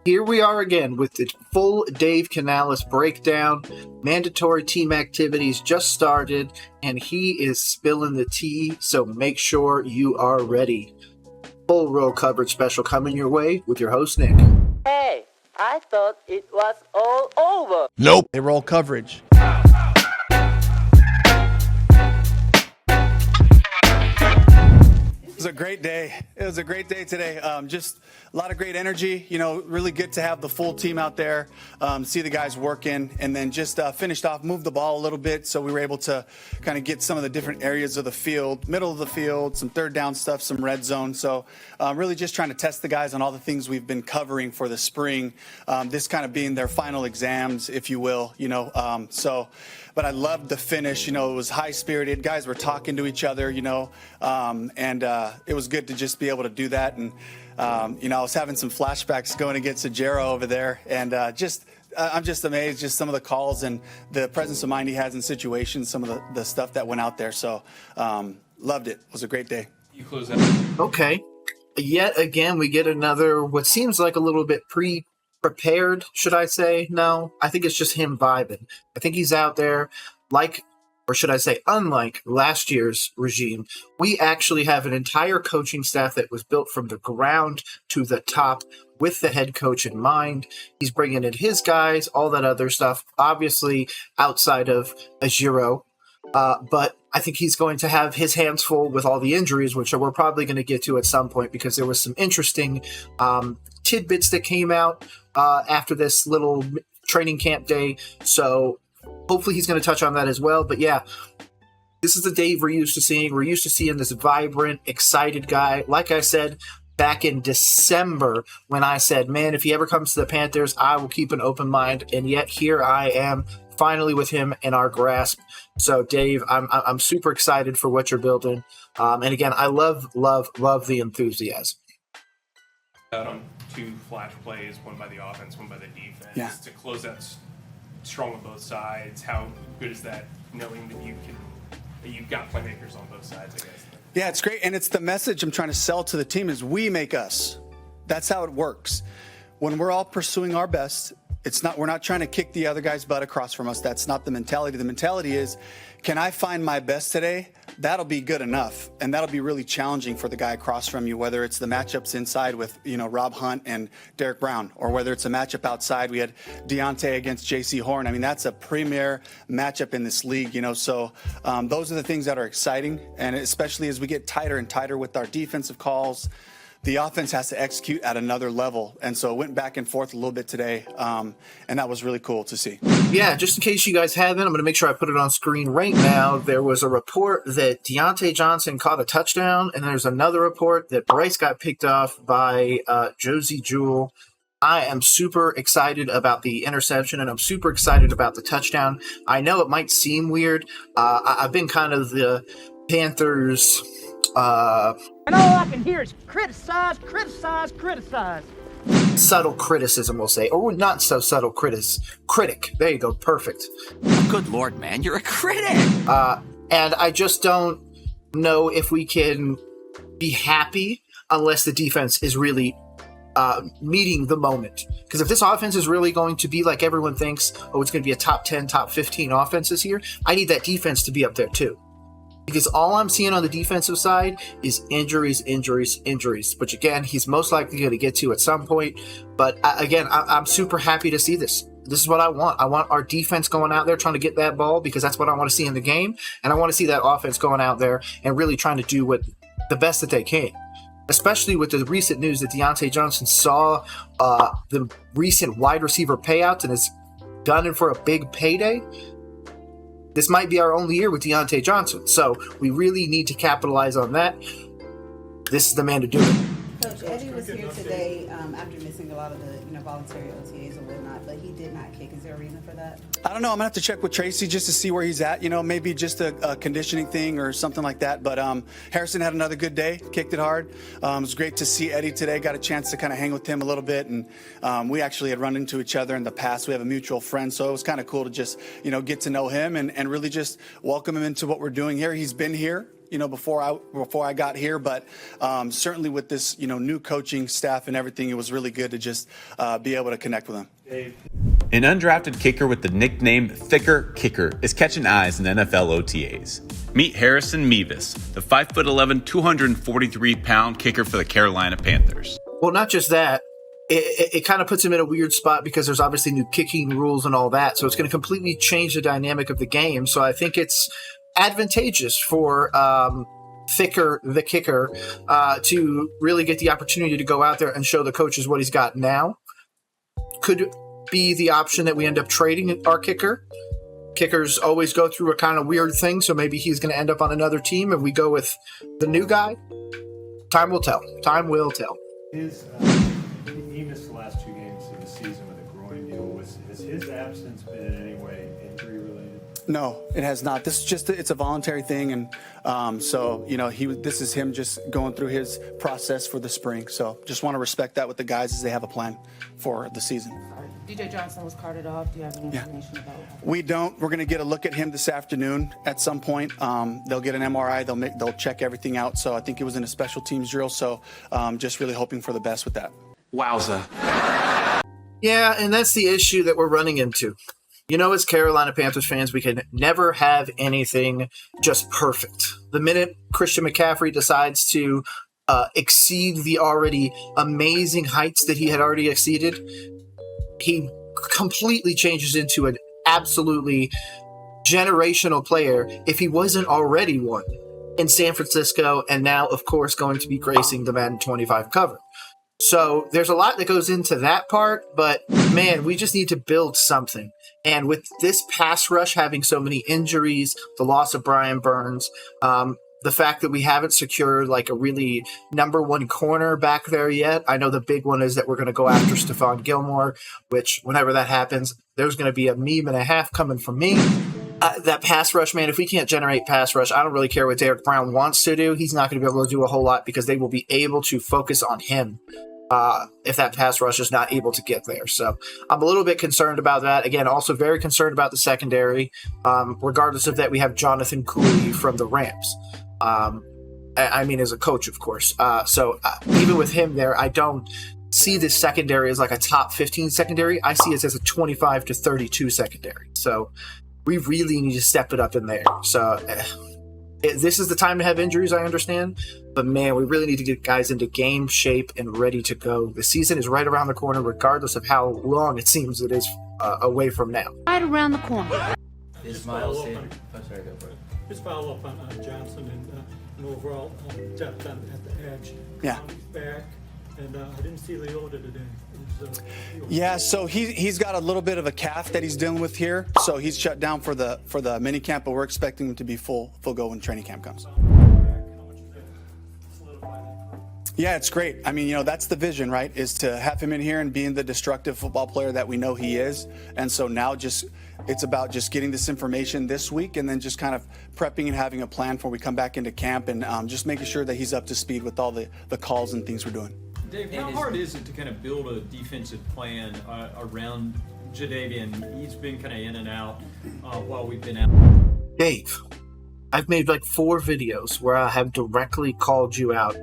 Here we are again with the full Dave Canales breakdown. Mandatory team activities just started, and he is spilling the tea, so make sure you are ready. Full roll coverage special coming your way with your host, Nick. Hey, I thought it was all over. Nope. They roll coverage. It was a great day. It was a great day today. Just a lot of great energy. You know, really good to have the full team out there, see the guys working, and then just finished off, moved the ball a little bit, so we were able to kind of get some of the different areas of the field, middle of the field, some third down stuff, some red zone. So really just trying to test the guys on all the things we've been covering for the spring, this kind of being their final exams, if you will, you know. But I loved the finish. You know, it was high-spirited. Guys were talking to each other, you know, and it was good to just be able to do that. And, you know, I was having some flashbacks going against Ajero over there. And I'm just amazed, just some of the calls and the presence of mind he has in situations, some of the stuff that went out there. So loved it. It was a great day. You close that. Okay. Yet again, we get another, what seems like a little bit prepared, should I say? No, I think it's just him vibing. I think he's out there or should I say, unlike last year's regime, we actually have an entire coaching staff that was built from the ground to the top with the head coach in mind. He's bringing in his guys, all that other stuff, obviously outside of Ajiro. But I think he's going to have his hands full with all the injuries, which we're probably going to get to at some point because there was some interesting tidbits that came out after this little training camp day. So hopefully he's going to touch on that as well. But yeah, this is the Dave we're used to seeing. We're used to seeing this vibrant, excited guy. Like I said back in December when I said, man, if he ever comes to the Panthers, I will keep an open mind. And yet here I am finally with him in our grasp. So Dave, I'm super excited for what you're building. And again, I love the enthusiasm. Out on two flash plays, one by the offense, one by the defense, Yeah. to close out strong on both sides. How good is that, knowing that you've got playmakers on both sides, I guess? Yeah, it's great. And it's the message I'm trying to sell to the team is we make us. That's how it works. When we're all pursuing our best, we're not trying to kick the other guy's butt across from us. That's not the mentality. The mentality is, can I find my best today? That'll be good enough. And that'll be really challenging for the guy across from you, whether it's the matchups inside with, you know, Rob Hunt and Derek Brown, or whether it's a matchup outside. We had Deontay against J.C. Horn. I mean, that's a premier matchup in this league, you know. So those are the things that are exciting. And especially as we get tighter and tighter with our defensive calls, the offense has to execute at another level. And so it went back and forth a little bit today, and that was really cool to see. Yeah, just in case you guys haven't, I'm going to make sure I put it on screen right now. There was a report that Deontay Johnson caught a touchdown, and there's another report that Bryce got picked off by Josie Jewell. I am super excited about the interception, and I'm super excited about the touchdown. I know it might seem weird. I've been kind of the Panthers... And all I can hear is criticize. Subtle criticism, we'll say. Or not so subtle critic. There you go. Perfect. Good Lord, man, you're a critic. And I just don't know if we can be happy unless the defense is really meeting the moment. Because if this offense is really going to be like everyone thinks, it's going to be a top 10, top 15 offense this year, I need that defense to be up there too. Because all I'm seeing on the defensive side is injuries, which again, he's most likely going to get to at some point. But again, I'm super happy to see this. This is what I want. I want our defense going out there trying to get that ball because that's what I want to see in the game. And I want to see that offense going out there and really trying to do the best that they can. Especially with the recent news that Deontay Johnson saw the recent wide receiver payouts and is gunning for a big payday. This might be our only year with Deontay Johnson, so we really need to capitalize on that. This is the man to do it. Coach Eddie was here today after missing a lot of the voluntary OTAs and whatnot, but he did not kick. Is there a reason for that? I don't know. I'm going to have to check with Tracy just to see where he's at. You know, maybe just a conditioning thing or something like that. But Harrison had another good day, kicked it hard. It was great to see Eddie today. Got a chance to kind of hang with him a little bit. And we actually had run into each other in the past. We have a mutual friend. So it was kind of cool to just, get to know him and really just welcome him into what we're doing here. He's been here. before I got here, but certainly with this, new coaching staff and everything, it was really good to just be able to connect with him. An undrafted kicker with the nickname Thicker Kicker is catching eyes in NFL OTAs. Meet Harrison Mevis, the 5'11", 243-pound kicker for the Carolina Panthers. Well, not just that. It kind of puts him in a weird spot because there's obviously new kicking rules and all that. So it's going to completely change the dynamic of the game. So I think it's advantageous for Thicker, the kicker, to really get the opportunity to go out there and show the coaches what he's got now. Could be the option that we end up trading our kicker. Kickers always go through a kind of weird thing, so maybe he's going to end up on another team and we go with the new guy. Time will tell. Time will tell. He missed the last 2 games of the season with a groin deal. Has his absence been in any way injury related? No, it has not. This is just it's a voluntary thing, and so this is him just going through his process for the spring. So just want to respect that with the guys as they have a plan for the season. DJ Johnson was carted off. Do you have any information about it? We don't. We're going to get a look at him this afternoon at some point. They'll get an MRI. They'll check everything out. So I think it was in a special teams drill. So just really hoping for the best with that. Wowza. Yeah, and that's the issue that we're running into. As Carolina Panthers fans, we can never have anything just perfect. The minute Christian McCaffrey decides to exceed the already amazing heights that he had already exceeded, he completely changes into an absolutely generational player if he wasn't already one in San Francisco, and now, of course, going to be gracing the Madden 25 cover. So there's a lot that goes into that part, but man, we just need to build something. And with this pass rush having so many injuries, the loss of Brian Burns, the fact that we haven't secured like a really number 1 corner back there yet. I know the big one is that we're going to go after Stephon Gilmore, which whenever that happens, there's going to be a meme and a half coming from me. That pass rush, man, if we can't generate pass rush, I don't really care what Derek Brown wants to do. He's not going to be able to do a whole lot because they will be able to focus on him if that pass rush is not able to get there. So I'm a little bit concerned about that. Again, also very concerned about the secondary. Regardless of that, we have Jonathan Cooley from the Rams. As a coach, of course. So even with him there, I don't see this secondary as like a top 15 secondary. I see it as a 25 to 32 secondary. So we really need to step it up in there. So this is the time to have injuries, I understand. But man, we really need to get guys into game shape and ready to go. The season is right around the corner, regardless of how long it seems it is away from now. Right around the corner. Is Miles here? Oh, sorry, go for it. Just follow up on Johnson and overall depth at the edge. Yeah. He's back, and I didn't see Leota today. Yeah, so he's got a little bit of a calf that he's dealing with here, so he's shut down for the mini camp, but we're expecting him to be full go when training camp comes. Yeah, it's great. That's the vision, right? Is to have him in here and being the destructive football player that we know he is. And so now it's about just getting this information this week and then just kind of prepping and having a plan for when we come back into camp and just making sure that he's up to speed with all the calls and things we're doing. Dave, how hard is it to kind of build a defensive plan around Jadeveon? He's been kind of in and out while we've been out. Dave, I've made like 4 videos where I have directly called you out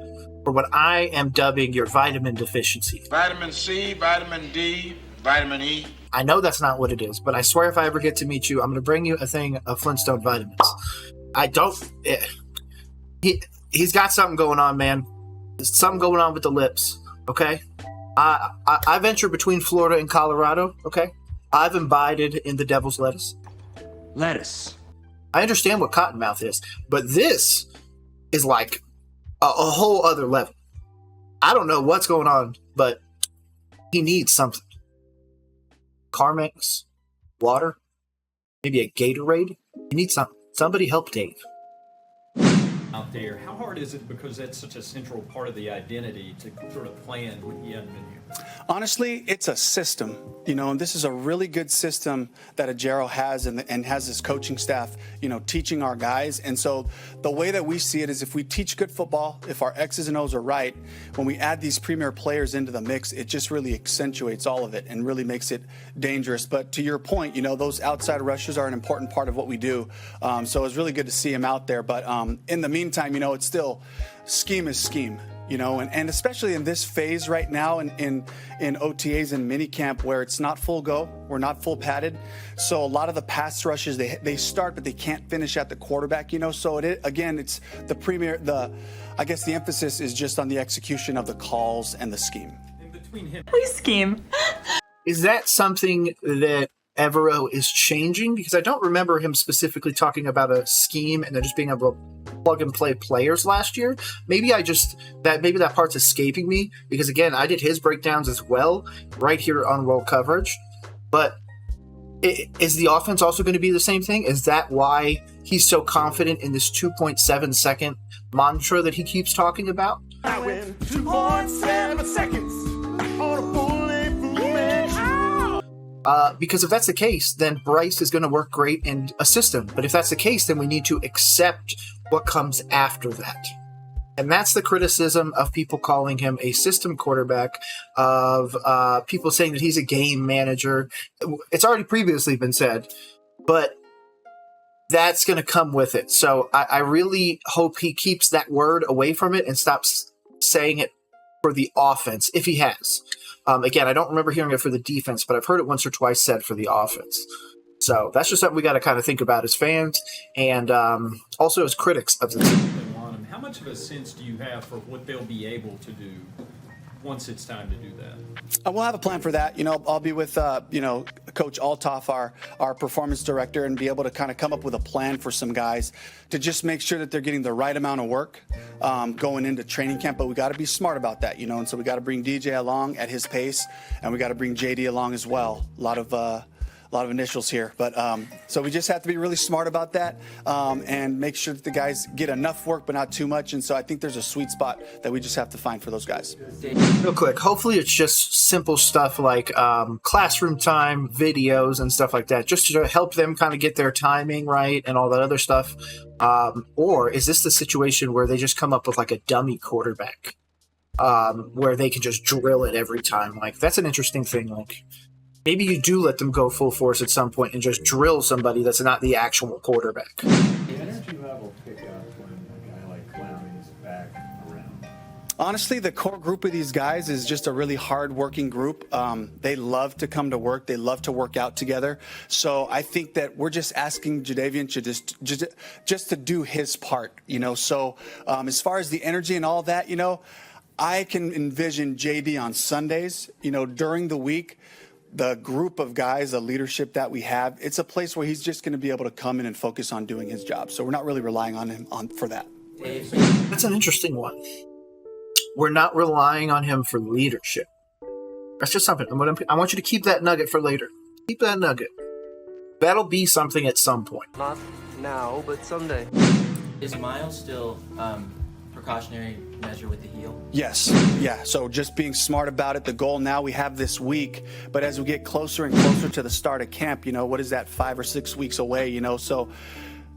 for what I am dubbing your vitamin deficiency. Vitamin C, vitamin D, vitamin E. I know that's not what it is, but I swear if I ever get to meet you, I'm going to bring you a thing of Flintstone vitamins. He's got something going on, man. There's something going on with the lips, okay? I venture between Florida and Colorado, okay? I've imbibed in the devil's lettuce. Lettuce. I understand what cottonmouth is, but this is like a whole other level. I don't know what's going on, but he needs something. Carmex, water, maybe a Gatorade. He needs something. Somebody help Dave. Out there, how hard is it because that's such a central part of the identity to sort of plan when he hasn't been here? Honestly, it's a system, and this is a really good system that Ajero has and has his coaching staff, teaching our guys. And so the way that we see it is if we teach good football, if our X's and O's are right, when we add these premier players into the mix, it just really accentuates all of it and really makes it dangerous. But to your point, those outside rushes are an important part of what we do. So it's really good to see him out there. But in the meantime, it's still scheme is scheme. And especially in this phase right now in OTAs and minicamp where it's not full go, we're not full padded. So a lot of the pass rushes, they start, but they can't finish at the quarterback, So it's I guess the emphasis is just on the execution of the calls and the scheme. In between him. We scheme. Is that something that Evero is changing? Because I don't remember him specifically talking about a scheme and then just being able to plug and play players last year. Maybe that part's escaping me, because again, I did his breakdowns as well right here on Roll Coverage. But is the offense also going to be the same thing? Is that why he's so confident in this 2.7 second mantra that he keeps talking about? I went 2.7 seconds on a fully because if that's the case, then Bryce is going to work great in a system. But if that's the case, then we need to accept what comes after that. And that's the criticism of people calling him a system quarterback, of people saying that he's a game manager. It's already previously been said, but that's going to come with it. So I really hope he keeps that word away from it and stops saying it for the offense, if he has. Again, I don't remember hearing it for the defense, but I've heard it once or twice said for the offense. So that's just something we got to kind of think about as fans and also as critics of the team. How much of a sense do you have for what they'll be able to do once it's time to do that? We'll have a plan for that. I'll be with, Coach Altoff, our performance director, and be able to kind of come up with a plan for some guys to just make sure that they're getting the right amount of work going into training camp. But we got to be smart about that, and so we got to bring DJ along at his pace, and we got to bring JD along as well. A lot of initials here, but so we just have to be really smart about that and make sure that the guys get enough work but not too much. And so I think there's a sweet spot that we just have to find for those guys. Real quick, hopefully it's just simple stuff like classroom time, videos and stuff like that, just to help them kind of get their timing right and all that other stuff. Or is this the situation where they just come up with like a dummy quarterback where they can just drill it every time? Like, that's an interesting thing. Like, maybe you do let them go full force at some point and just drill somebody that's not the actual quarterback. The energy level pick up when a guy like Clowney is back around. Honestly, the core group of these guys is just a really hard-working group. They love to come to work. They love to work out together. So I think that we're just asking Jadeveon to just to do his part, So as far as the energy and all that, I can envision JD on Sundays, during the week. The group of guys, the leadership that we have, it's a place where he's just going to be able to come in and focus on doing his job. So we're not really relying on him for that. That's an interesting one. We're not relying on him for leadership. That's just something. I want you to keep that nugget for later. Keep that nugget. That'll be something at some point. Not now, but someday. Is Miles still precautionary measure with the heel? Yes. Yeah. So just being smart about it. The goal now we have this week, but as we get closer and closer to the start of camp, what is that, 5 or 6 weeks away, So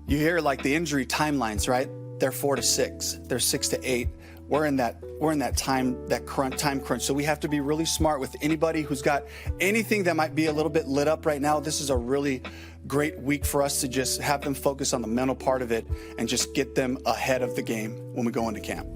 you hear like the injury timelines, right? They're 4 to 6. They're 6 to 8. We're in that time crunch. So we have to be really smart with anybody who's got anything that might be a little bit lit up right now. This is a really great week for us to just have them focus on the mental part of it and just get them ahead of the game when we go into camp.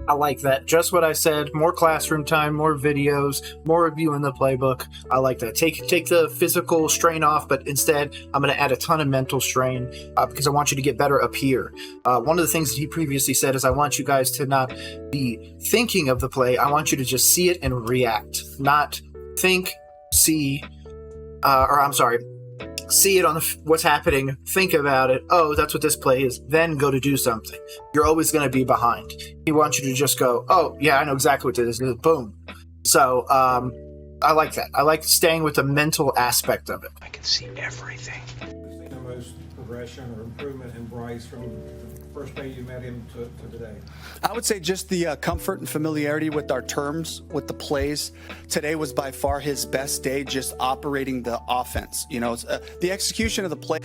I like that. Just what I said. More classroom time, more videos, more reviewing the playbook. I like that. Take the physical strain off, but instead I'm going to add a ton of mental strain because I want you to get better up here. One of the things that he previously said is I want you guys to not be thinking of the play. I want you to just see it and react. Not think, see, see it on what's happening, think about it, oh, that's what this play is, then go to do something. You're always going to be behind. He wants you to just go, oh, yeah, I know exactly what it is, boom. So I like that. I like staying with the mental aspect of it. I can see everything. most progression or improvement in Bryce from the first day you met him to today? I would say just the comfort and familiarity with our terms, with the plays. Today was by far his best day, just operating the offense. You know, the execution of the play.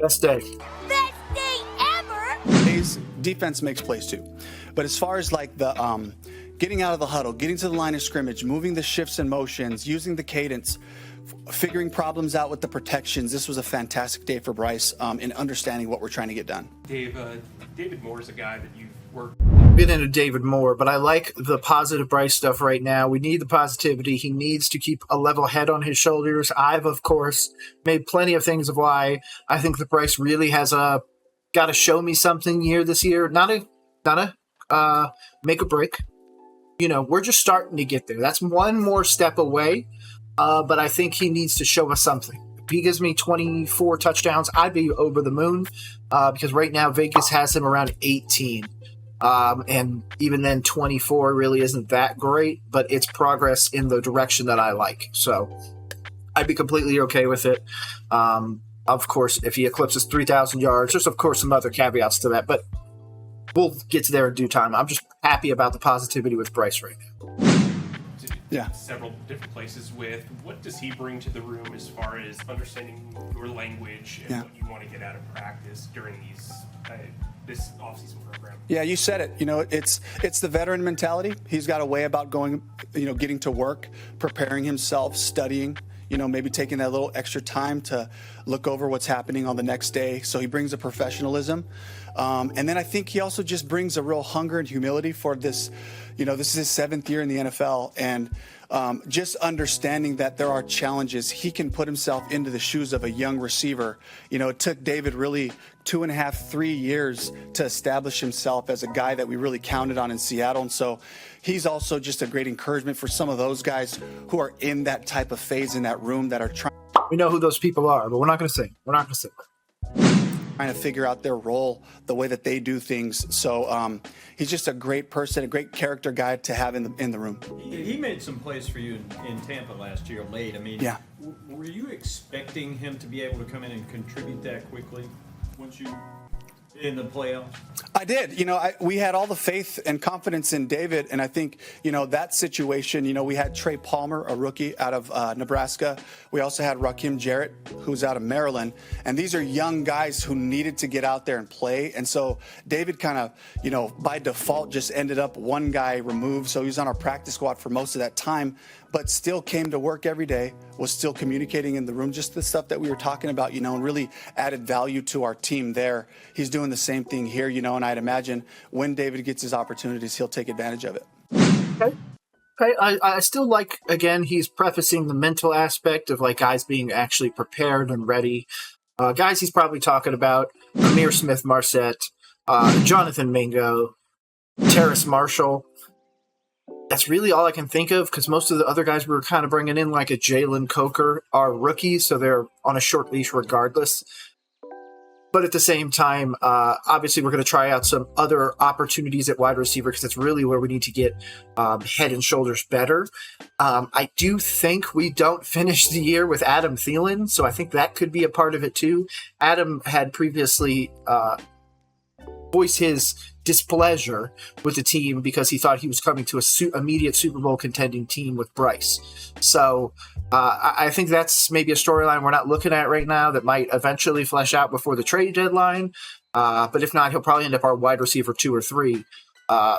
Best day. Best day ever! Defense makes plays too. But as far as like the getting out of the huddle, getting to the line of scrimmage, moving the shifts and motions, using the cadence, figuring problems out with the protections, this was a fantastic day for Bryce in understanding what we're trying to get done. Dave, David Moore is a guy that you've worked. Get into David Moore, but I like the positive Bryce stuff right now. We need the positivity. He needs to keep a level head on his shoulders. I've, of course, made plenty of things of why I think that Bryce really has got to show me something here this year. Not a make or break. You know, we're just starting to get there. That's one more step away, but I think he needs to show us something. If he gives me 24 touchdowns, I'd be over the moon because right now Vegas has him around 18. And even then 24 really isn't that great, but it's progress in the direction that I like. So I'd be completely okay with it. Of course, if he eclipses 3,000 yards, there's of course some other caveats to that, but we'll get to there in due time. I'm just happy about the positivity with Bryce right now. Yeah. Several different places with. What does he bring to the room as far as understanding your language and what you want to get out of practice during this offseason program? Yeah, you said it. You know, it's the veteran mentality. He's got a way about going, getting to work, preparing himself, studying, maybe taking that little extra time to look over what's happening on the next day. So he brings a professionalism. And then I think he also just brings a real hunger and humility for this. This is his 7th year in the NFL. And just understanding that there are challenges. He can put himself into the shoes of a young receiver. It took David really 2.5, 3 years to establish himself as a guy that we really counted on in Seattle. And so he's also just a great encouragement for some of those guys who are in that type of phase in that room that are trying. We know who those people are, but we're not going to say. Trying to figure out their role, the way that they do things. So he's just a great person, a great character guy to have in the room. He made some plays for you in Tampa last year late. I mean, yeah. Were you expecting him to be able to come in and contribute that quickly once you in the playoffs? I did. We had all the faith and confidence in David, and I think, that situation, we had Trey Palmer, a rookie out of Nebraska. We also had Rakim Jarrett, who's out of Maryland, and these are young guys who needed to get out there and play. And so David kind of, by default just ended up one guy removed, so he was on our practice squad for most of that time, but still came to work every day, was still communicating in the room, just the stuff that we were talking about, and really added value to our team there. He's doing the same thing here, and I'd imagine when David gets his opportunities, he'll take advantage of it. Okay. I still like, again, he's prefacing the mental aspect of like guys being actually prepared and ready. Guys he's probably talking about, Amir Smith-Marset, Jonathan Mingo, Terrace Marshall. That's really all I can think of because most of the other guys we were kind of bringing in, like a Jalen Coker, are rookies, so they're on a short leash regardless. But at the same time, obviously we're going to try out some other opportunities at wide receiver because that's really where we need to get head and shoulders better. I do think we don't finish the year with Adam Thielen, so I think that could be a part of it too. Adam had previously voiced his displeasure with the team because he thought he was coming to a immediate Super Bowl contending team with Bryce. So I think that's maybe a storyline we're not looking at right now that might eventually flesh out before the trade deadline. But if not, he'll probably end up our wide receiver 2 or 3.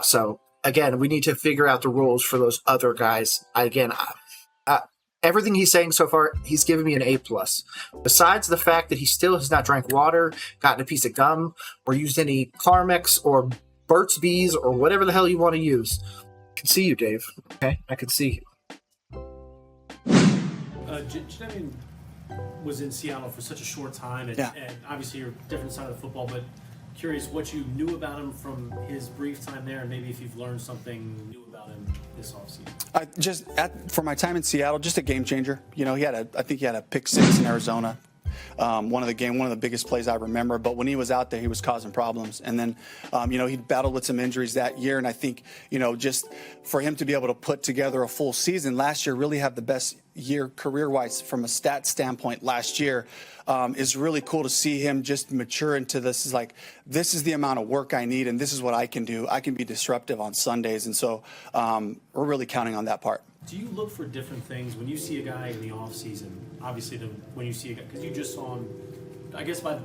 So again, we need to figure out the rules for those other guys. Everything he's saying so far, he's given me an A+. Besides the fact that he still has not drank water, gotten a piece of gum, or used any Carmex or Burt's Bees or whatever the hell you want to use. I can see you, Dave. Okay? I can see you. Jadeveon was in Seattle for such a short time, and obviously you're a different side of the football, but curious what you knew about him from his brief time there, and maybe if you've learned something new about him this offseason. For my time in Seattle, just a game changer. I think he had a pick 6 in Arizona. One of the biggest plays I remember. But when he was out there, he was causing problems. And then, he battled with some injuries that year. And I think, just for him to be able to put together a full season last year, really have the best year career-wise from a stat standpoint last year. Is really cool to see him just mature into this. Is like, this is the amount of work I need, and this is what I can do. I can be disruptive on Sundays, and so we're really counting on that part. Do you look for different things when you see a guy in the off season? Obviously, when you see a guy, because you just saw him, I guess by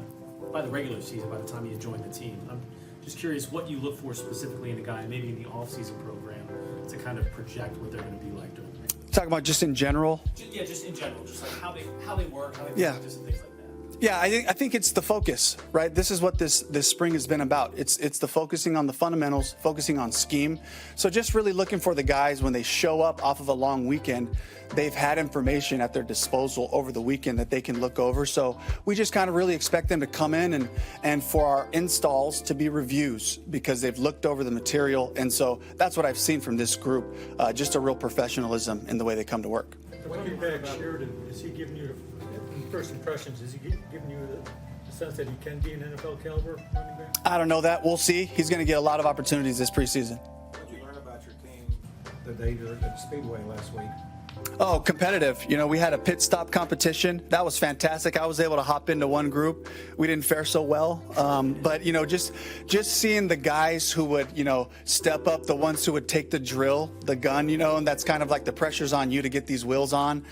the regular season, by the time you joined the team. I'm just curious what you look for specifically in a guy, maybe in the off season program, to kind of project what they're going to be like during the regular. Talking about just in general. Yeah, just in general, just like how they work, how they practice, and things like that. Yeah, I think it's the focus, right? This is what this spring has been about. It's the focusing on the fundamentals, focusing on scheme. So just really looking for the guys when they show up off of a long weekend, they've had information at their disposal over the weekend that they can look over. So we just kind of really expect them to come in and for our installs to be reviews because they've looked over the material. And so that's what I've seen from this group, just a real professionalism in the way they come to work. Running back Sheridan, is he giving you, in first impressions, is he giving you the sense that he can be an NFL caliber running back? I don't know that. We'll see. He's going to get a lot of opportunities this preseason. What did you learn about your team the day you were at the Speedway last week? Oh, competitive. You know, we had a pit stop competition. That was fantastic. I was able to hop into one group. We didn't fare so well. But, you know, just seeing the guys who would, you know, step up, the ones who would take the drill, the gun, you know, and that's kind of like the pressure's on you to get these wheels on.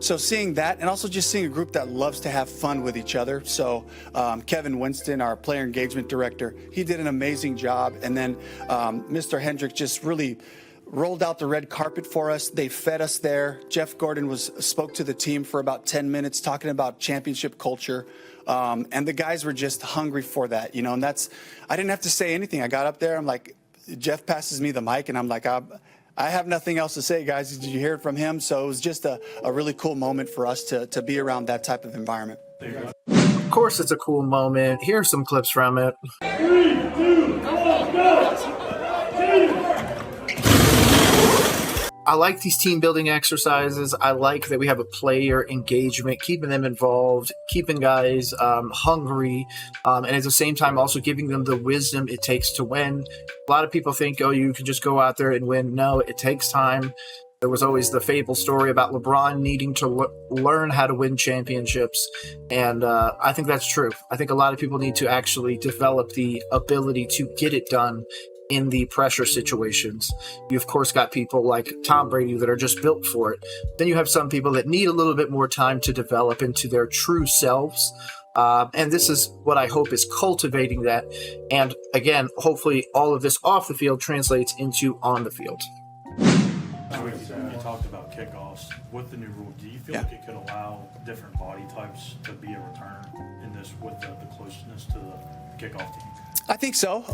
So seeing that, and also just seeing a group that loves to have fun with each other. So Kevin Winston, our player engagement director, he did an amazing job. And then Mr. Hendrick just really rolled out the red carpet for us. They fed us there. Jeff Gordon spoke to the team for about 10 minutes talking about championship culture. And the guys were just hungry for that, you know, and I didn't have to say anything. I got up there. I'm like, Jeff passes me the mic and I'm like, I have nothing else to say, guys. Did you hear it from him? So it was just a really cool moment for us to be around that type of environment. Of course, it's a cool moment. Here's some clips from it. 3, 2, go! I like these team building exercises. I like that we have a player engagement, keeping them involved, keeping guys hungry, and at the same time also giving them the wisdom it takes to win. A lot of people think, oh, you can just go out there and win. No, it takes time. There was always the fable story about LeBron needing to learn how to win championships, and I think that's true. I think a lot of people need to actually develop the ability to get it done in the pressure situations. You, of course, got people like Tom Brady that are just built for it. Then you have some people that need a little bit more time to develop into their true selves. And this is what I hope is cultivating that. And again, hopefully all of this off the field translates into on the field. You talked about kickoffs. With the new rule, do you feel like it could allow different body types to be a return in this with the closeness to the kickoff team? I think so.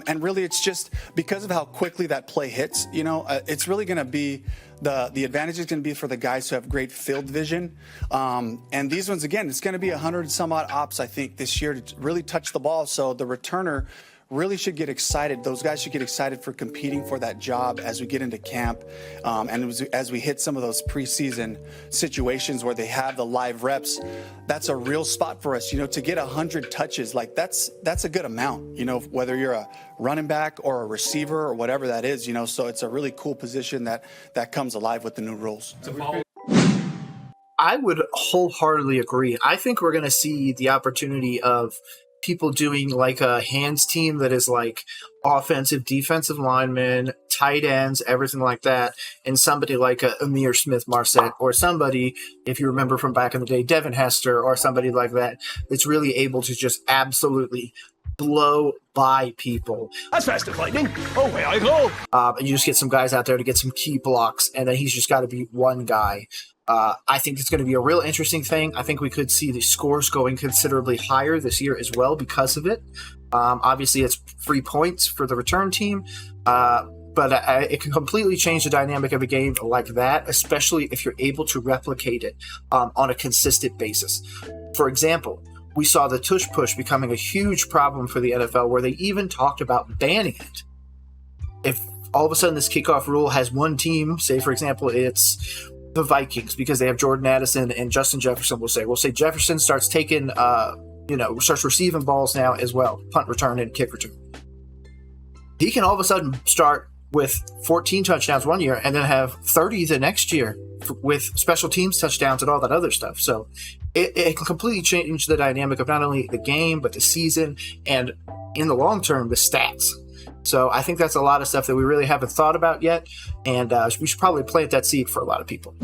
And really, it's just because of how quickly that play hits, you know, it's really going to be the advantage is going to be for the guys who have great field vision. And these ones, again, it's going to be 100 some odd ops, I think, this year to really touch the ball. So the returner really should get excited. Those guys should get excited for competing for that job as we get into camp. And as we hit some of those preseason situations where they have the live reps, that's a real spot for us, you know, to get 100 touches. Like that's a good amount, you know, whether you're a running back or a receiver or whatever that is, you know, so it's a really cool position that comes alive with the new rules. I would wholeheartedly agree. I think we're going to see the opportunity of people doing like a hands team that is like offensive, defensive linemen, tight ends, everything like that, and somebody like a Amir Smith-Marset or somebody, if you remember from back in the day, Devin Hester or somebody like that, that's really able to just absolutely blow by people. That's fast as lightning. Away I go. And you just get some guys out there to get some key blocks, and then he's just got to be one guy. I think it's going to be a real interesting thing. I think we could see the scores going considerably higher this year as well because of it. Obviously, it's free points for the return team, but it can completely change the dynamic of a game like that, especially if you're able to replicate it on a consistent basis. For example, we saw the tush push becoming a huge problem for the NFL, where they even talked about banning it. If all of a sudden this kickoff rule has one team, say for example it's the Vikings, because they have Jordan Addison and Justin Jefferson, we'll say Jefferson starts taking, starts receiving balls now as well, punt return and kick return. He can all of a sudden start with 14 touchdowns one year and then have 30 the next year with special teams touchdowns and all that other stuff. So it can completely change the dynamic of not only the game, but the season, and in the long term, the stats. So I think that's a lot of stuff that we really haven't thought about yet, and we should probably plant that seed for a lot of people.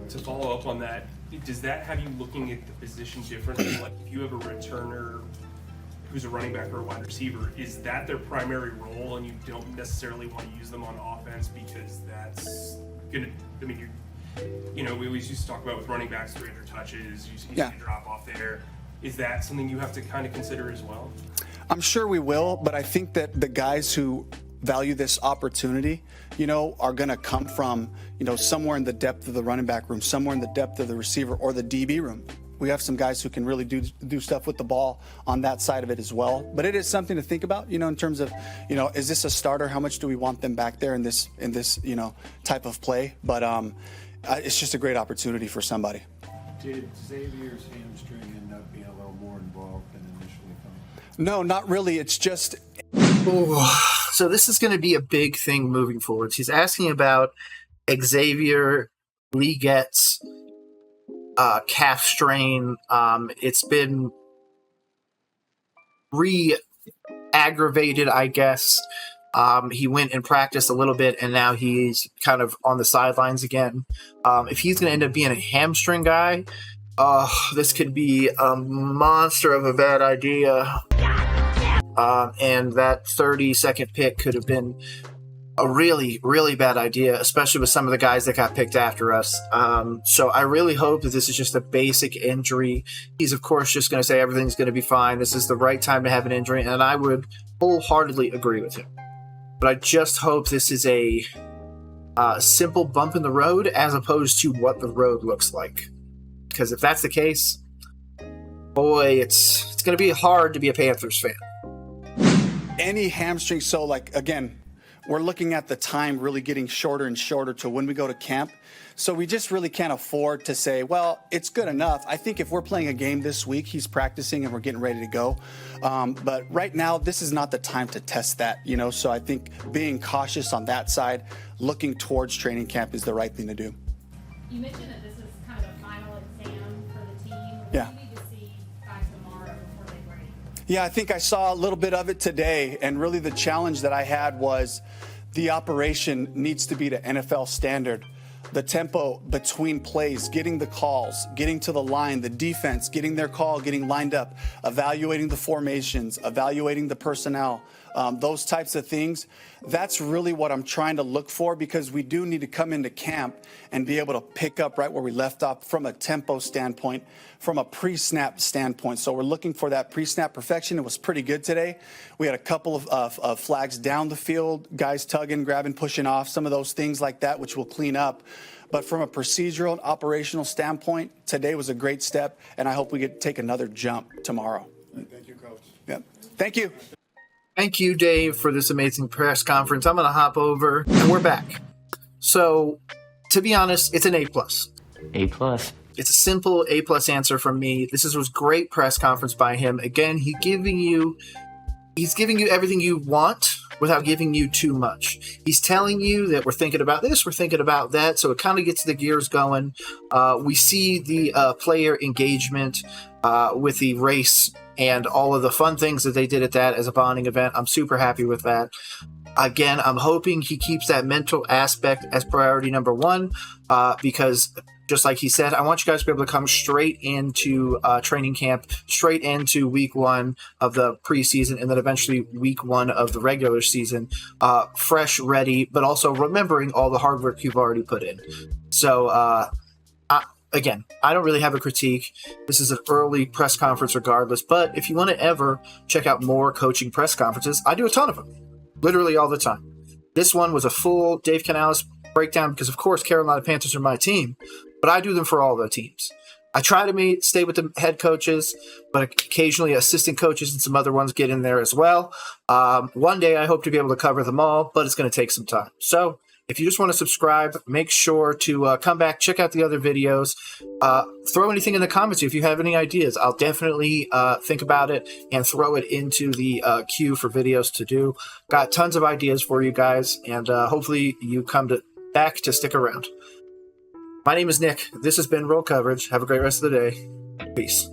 To follow up on that, does that have you looking at the position differently? Like if you have a returner who's a running back or a wide receiver, is that their primary role and you don't necessarily want to use them on offense because that's gonna, I mean, we always used to talk about with running backs, 300 touches, you see a drop off there. Is that something you have to kind of consider as well? I'm sure we will, but I think that the guys who value this opportunity, are going to come from, somewhere in the depth of the running back room, somewhere in the depth of the receiver or the DB room. We have some guys who can really do stuff with the ball on that side of it as well. But it is something to think about, in terms of, is this a starter? How much do we want them back there in this type of play? But it's just a great opportunity for somebody. Did Xavier's hamstring end up being a little more involved than initially thought? No, not really. It's just... So this is going to be a big thing moving forward. He's asking about Xavier Legette's calf strain. It's been re-aggravated, I guess. He went and practiced a little bit, and now he's kind of on the sidelines again. If he's going to end up being a hamstring guy, this could be a monster of a bad idea. And that 30-second pick could have been a really, really bad idea, especially with some of the guys that got picked after us. So I really hope that this is just a basic injury. He's, of course, just going to say everything's going to be fine. This is the right time to have an injury, and I would wholeheartedly agree with him. But I just hope this is a simple bump in the road as opposed to what the road looks like. Because if that's the case, boy, it's going to be hard to be a Panthers fan. Any hamstring, so again, we're looking at the time really getting shorter and shorter to when we go to camp. So we just really can't afford to say, well, it's good enough. I think if we're playing a game this week, he's practicing and we're getting ready to go. But right now, this is not the time to test that, So I think being cautious on that side, looking towards training camp is the right thing to do. You mentioned that this is kind of a final exam for the team. Yeah. Yeah, I think I saw a little bit of it today, and really the challenge that I had was the operation needs to be to NFL standard. The tempo between plays, getting the calls, getting to the line, the defense, getting their call, getting lined up, evaluating the formations, evaluating the personnel, those types of things. That's really what I'm trying to look for, because we do need to come into camp and be able to pick up right where we left off from a tempo standpoint, from a pre-snap standpoint. So we're looking for that pre-snap perfection. It was pretty good today. We had a couple of flags down the field, guys tugging, grabbing, pushing off, some of those things like that, which we'll clean up. But from a procedural and operational standpoint, today was a great step, and I hope we get to take another jump tomorrow. Thank you, Coach. Yep. Thank you. Thank you, Dave, for this amazing press conference. I'm going to hop over, and we're back. So, to be honest, it's an A+. A+. It's a simple A+ answer from me. This was great press conference by him. Again, he's giving you everything you want without giving you too much. He's telling you that we're thinking about this, we're thinking about that, so it kind of gets the gears going. We see the player engagement with the race and all of the fun things that they did at that as a bonding event. I'm super happy with that. Again, I'm hoping he keeps that mental aspect as priority number one, because just like he said, I want you guys to be able to come straight into training camp, straight into week one of the preseason, and then eventually week one of the regular season, fresh, ready, but also remembering all the hard work you've already put in. So, again, I don't really have a critique. This is an early press conference regardless, but if you want to ever check out more coaching press conferences, I do a ton of them, literally all the time. This one was a full Dave Canales breakdown because, of course, Carolina Panthers are my team, but I do them for all the teams. I try to stay with the head coaches, but occasionally assistant coaches and some other ones get in there as well. One day I hope to be able to cover them all, but it's going to take some time. So If you just want to subscribe, make sure to come back, check out the other videos. Throw anything in the comments if you have any ideas. I'll definitely think about it and throw it into the queue for videos to do. Got tons of ideas for you guys, and hopefully you come back to stick around. My name is Nick. This has been Roll Coverage. Have a great rest of the day. Peace.